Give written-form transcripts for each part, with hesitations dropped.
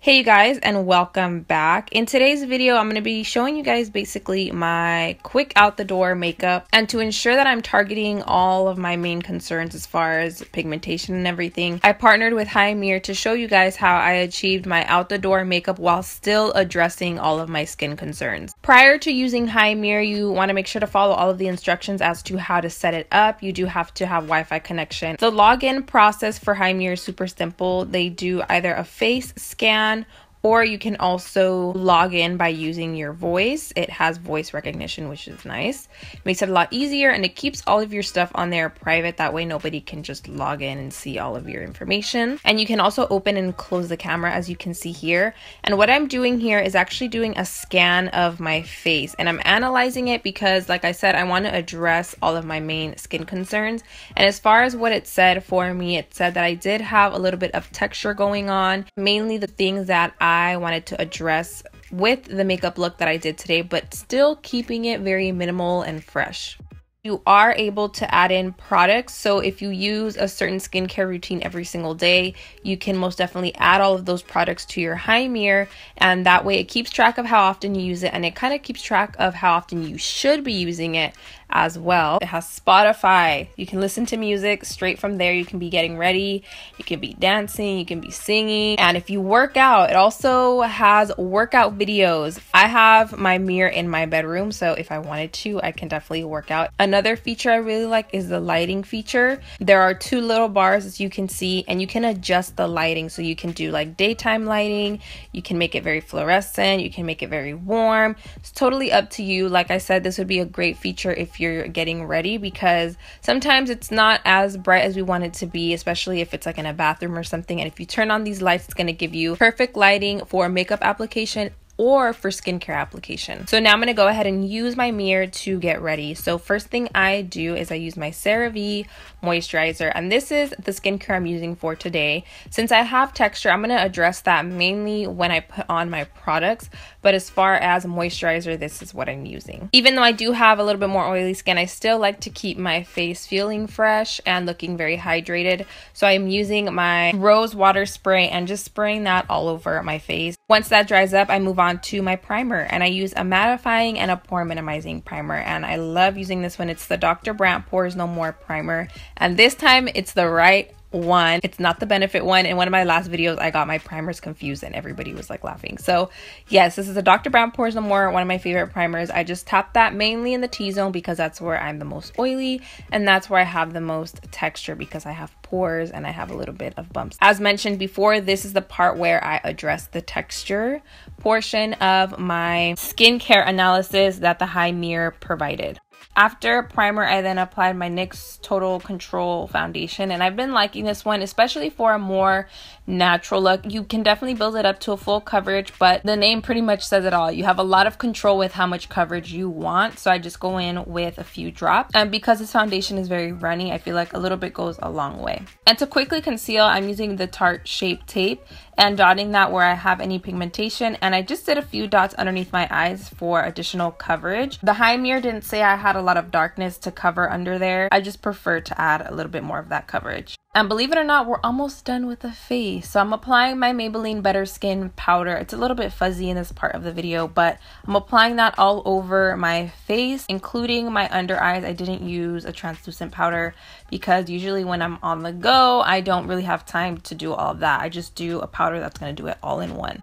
Hey you guys, and welcome back. In today's video, I'm going to be showing you guys basically my quick out the door makeup, and to ensure that I'm targeting all of my main concerns as far as pigmentation and everything, I partnered with HiMirror to show you guys how I achieved my out the door makeup while still addressing all of my skin concerns. Prior to using HiMirror, you want to make sure to follow all of the instructions as to how to set it up. You do have to have Wi-Fi connection. The login process for HiMirror is super simple. They do either a face scan, or you can also log in by using your voice. It has voice recognition, which is nice. It makes it a lot easier, and it keeps all of your stuff on there private. That way nobody can just log in and see all of your information. And you can also open and close the camera, as you can see here. And what I'm doing here is actually doing a scan of my face, and I'm analyzing it because, like I said, I want to address all of my main skin concerns. And as far as what it said for me, it said that I did have a little bit of texture going on, mainly the things that I wanted to address with the makeup look that I did today, but still keeping it very minimal and fresh. You are able to add in products, so if you use a certain skincare routine every single day, you can most definitely add all of those products to your HiMirror, and that way it keeps track of how often you use it, and it kind of keeps track of how often you should be using it as well. It has Spotify. You can listen to music straight from there. You can be getting ready, you can be dancing, you can be singing, and if you work out, it also has workout videos. I have my mirror in my bedroom, so if I wanted to, I can definitely work out. Another feature I really like is the lighting feature. There are two little bars, as you can see, and you can adjust the lighting, so you can do like daytime lighting, you can make it very fluorescent, you can make it very warm. It's totally up to you. Like I said, this would be a great feature if you're getting ready, because sometimes it's not as bright as we want it to be, especially if it's like in a bathroom or something. And if you turn on these lights, it's going to give you perfect lighting for makeup application or for skincare application. So now I'm going to go ahead and use my mirror to get ready. So first thing I do is I use my Cerave moisturizer, and this is the skincare I'm using for today. Since I have texture, I'm going to address that mainly when I put on my products, but as far as moisturizer, this is what I'm using. Even though I do have a little bit more oily skin, I still like to keep my face feeling fresh and looking very hydrated. So I'm using my rose water spray and just spraying that all over my face. Once that dries up, I move on to my primer, and I use a mattifying and a pore minimizing primer, and I love using this one. It's the Dr. Brant Pores No More primer, and this time it's the right one. It's not the Benefit one. In one of my last videos, I got my primers confused and everybody was like laughing. So yes, this is a Dr. Brant Pores No More, one of my favorite primers. I just tap that mainly in the T-zone because that's where I'm the most oily, and that's where I have the most texture because I have pores and I have a little bit of bumps. As mentioned before, this is the part where I address the texture portion of my skincare analysis that the HiMirror provided. After primer, I then applied my NYX Total Control foundation, and I've been liking this one, especially for a more natural look. You can definitely build it up to a full coverage, but the name pretty much says it all. You have a lot of control with how much coverage you want, so I just go in with a few drops. And because this foundation is very runny, I feel like a little bit goes a long way. And to quickly conceal, I'm using the Tarte Shape Tape and dotting that where I have any pigmentation, and I just did a few dots underneath my eyes for additional coverage. The HiMirror didn't say I had a lot of darkness to cover under there. I just prefer to add a little bit more of that coverage. And believe it or not, we're almost done with the face. So I'm applying my Maybelline Better Skin powder. It's a little bit fuzzy in this part of the video, but I'm applying that all over my face, including my under eyes. I didn't use a translucent powder because usually when I'm on the go, I don't really have time to do all of that. I just do a powder that's going to do it all in one.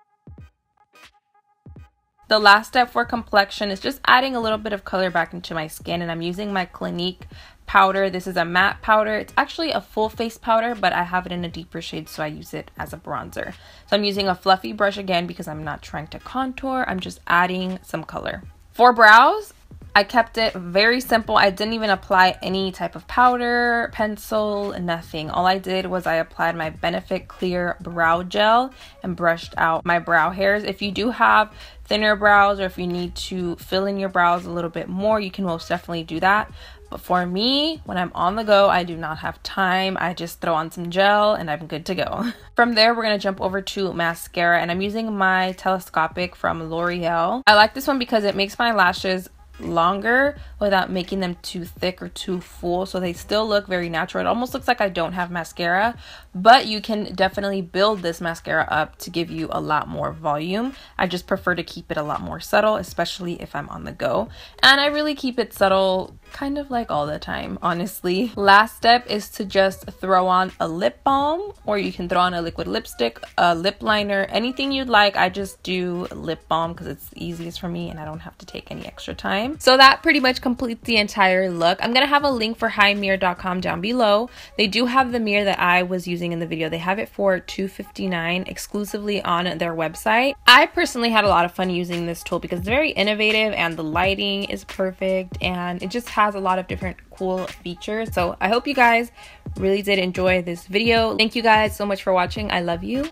The last step for complexion is just adding a little bit of color back into my skin, and I'm using my Clinique powder. This is a matte powder. It's actually a full face powder, but I have it in a deeper shade, so I use it as a bronzer. So I'm using a fluffy brush again because I'm not trying to contour. I'm just adding some color. For brows, I kept it very simple. I didn't even apply any type of powder, pencil, nothing. All I did was I applied my Benefit Clear Brow Gel and brushed out my brow hairs. If you do have thinner brows, or if you need to fill in your brows a little bit more, you can most definitely do that. But for me, when I'm on the go, I do not have time. I just throw on some gel and I'm good to go. From there, we're going to jump over to mascara, and I'm using my Telescopic from Loreal. I like this one because it makes my lashes longer without making them too thick or too full, so they still look very natural. It almost looks like I don't have mascara, but you can definitely build this mascara up to give you a lot more volume. I just prefer to keep it a lot more subtle, especially if I'm on the go, and I really keep it subtle kind of like all the time, honestly. Last step is to just throw on a lip balm, or you can throw on a liquid lipstick, a lip liner, anything you'd like. I just do lip balm because it's the easiest for me and I don't have to take any extra time. So that pretty much completes the entire look. I'm gonna have a link for HiMirror.com down below. They do have the mirror that I was using in the video. They have it for $2.59 exclusively on their website. I personally had a lot of fun using this tool because it's very innovative and the lighting is perfect and it just has a lot of different cool features. So I hope you guys really did enjoy this video. Thank you guys so much for watching. I love you,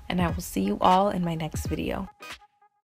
and I will see you all in my next video.